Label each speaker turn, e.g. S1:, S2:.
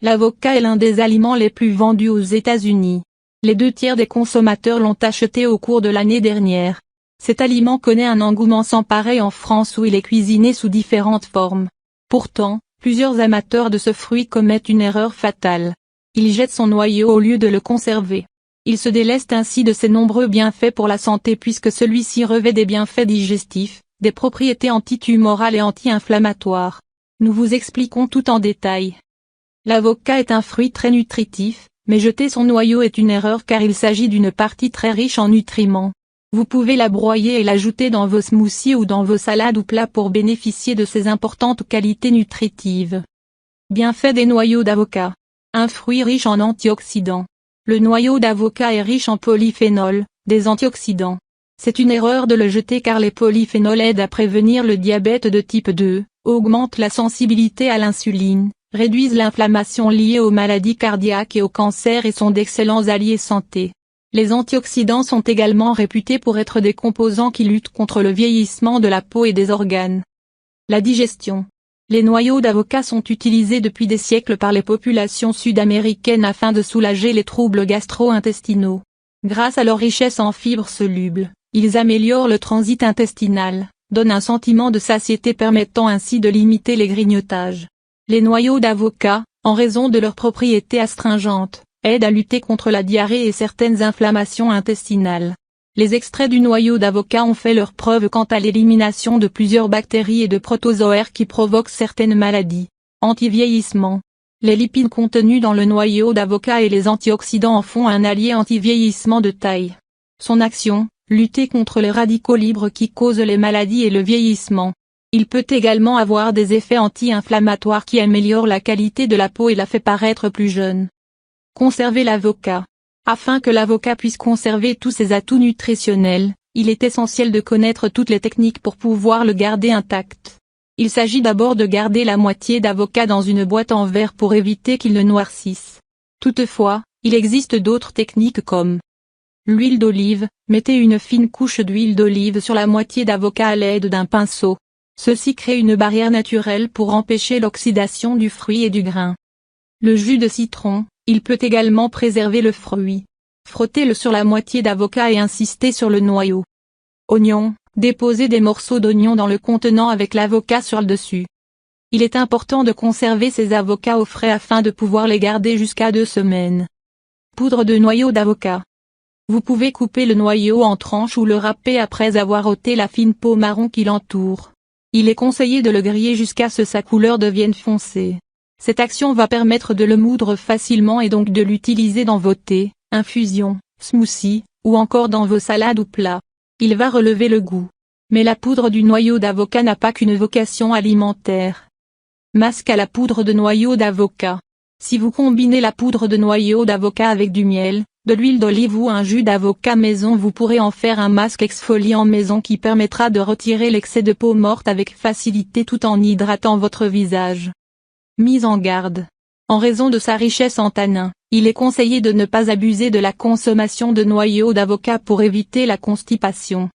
S1: L'avocat est l'un des aliments les plus vendus aux États-Unis. Les 2/3 des consommateurs l'ont acheté au cours de l'année dernière. Cet aliment connaît un engouement sans pareil en France où il est cuisiné sous différentes formes. Pourtant, plusieurs amateurs de ce fruit commettent une erreur fatale. Ils jettent son noyau au lieu de le conserver. Ils se délestent ainsi de ses nombreux bienfaits pour la santé puisque celui-ci revêt des bienfaits digestifs, des propriétés antitumorales et anti-inflammatoires. Nous vous expliquons tout en détail. L'avocat est un fruit très nutritif, mais jeter son noyau est une erreur car il s'agit d'une partie très riche en nutriments. Vous pouvez la broyer et l'ajouter dans vos smoothies ou dans vos salades ou plats pour bénéficier de ses importantes qualités nutritives. Bienfaits des noyaux d'avocat. Un fruit riche en antioxydants. Le noyau d'avocat est riche en polyphénols, des antioxydants. C'est une erreur de le jeter car les polyphénols aident à prévenir le diabète de type 2, augmentent la sensibilité à l'insuline, réduisent l'inflammation liée aux maladies cardiaques et au cancer et sont d'excellents alliés santé. Les antioxydants sont également réputés pour être des composants qui luttent contre le vieillissement de la peau et des organes. La digestion. Les noyaux d'avocat sont utilisés depuis des siècles par les populations sud-américaines afin de soulager les troubles gastro-intestinaux. Grâce à leur richesse en fibres solubles, ils améliorent le transit intestinal, donnent un sentiment de satiété permettant ainsi de limiter les grignotages. Les noyaux d'avocat, en raison de leurs propriétés astringentes, aident à lutter contre la diarrhée et certaines inflammations intestinales. Les extraits du noyau d'avocat ont fait leurs preuves quant à l'élimination de plusieurs bactéries et de protozoaires qui provoquent certaines maladies. Anti-vieillissement. Les lipides contenus dans le noyau d'avocat et les antioxydants en font un allié anti-vieillissement de taille. Son action, lutter contre les radicaux libres qui causent les maladies et le vieillissement. Il peut également avoir des effets anti-inflammatoires qui améliorent la qualité de la peau et la fait paraître plus jeune. Conserver l'avocat. Afin que l'avocat puisse conserver tous ses atouts nutritionnels, il est essentiel de connaître toutes les techniques pour pouvoir le garder intact. Il s'agit d'abord de garder la moitié d'avocat dans une boîte en verre pour éviter qu'il ne noircisse. Toutefois, il existe d'autres techniques comme l'huile d'olive. Mettez une fine couche d'huile d'olive sur la moitié d'avocat à l'aide d'un pinceau. Ceci crée une barrière naturelle pour empêcher l'oxydation du fruit et du grain. Le jus de citron. Il peut également préserver le fruit. Frottez-le sur la moitié d'avocat et insistez sur le noyau. Oignon, déposez des morceaux d'oignon dans le contenant avec l'avocat sur le dessus. Il est important de conserver ces avocats au frais afin de pouvoir les garder jusqu'à 2 semaines. Poudre de noyau d'avocat. Vous pouvez couper le noyau en tranches ou le râper après avoir ôté la fine peau marron qui l'entoure. Il est conseillé de le griller jusqu'à ce que sa couleur devienne foncée. Cette action va permettre de le moudre facilement et donc de l'utiliser dans vos thés, infusions, smoothies, ou encore dans vos salades ou plats. Il va relever le goût. Mais la poudre du noyau d'avocat n'a pas qu'une vocation alimentaire. Masque à la poudre de noyau d'avocat. Si vous combinez la poudre de noyau d'avocat avec du miel, de l'huile d'olive ou un jus d'avocat maison, vous pourrez en faire un masque exfoliant maison qui permettra de retirer l'excès de peau morte avec facilité tout en hydratant votre visage. Mise en garde. En raison de sa richesse en tanins, il est conseillé de ne pas abuser de la consommation de noyau d'avocat pour éviter la constipation.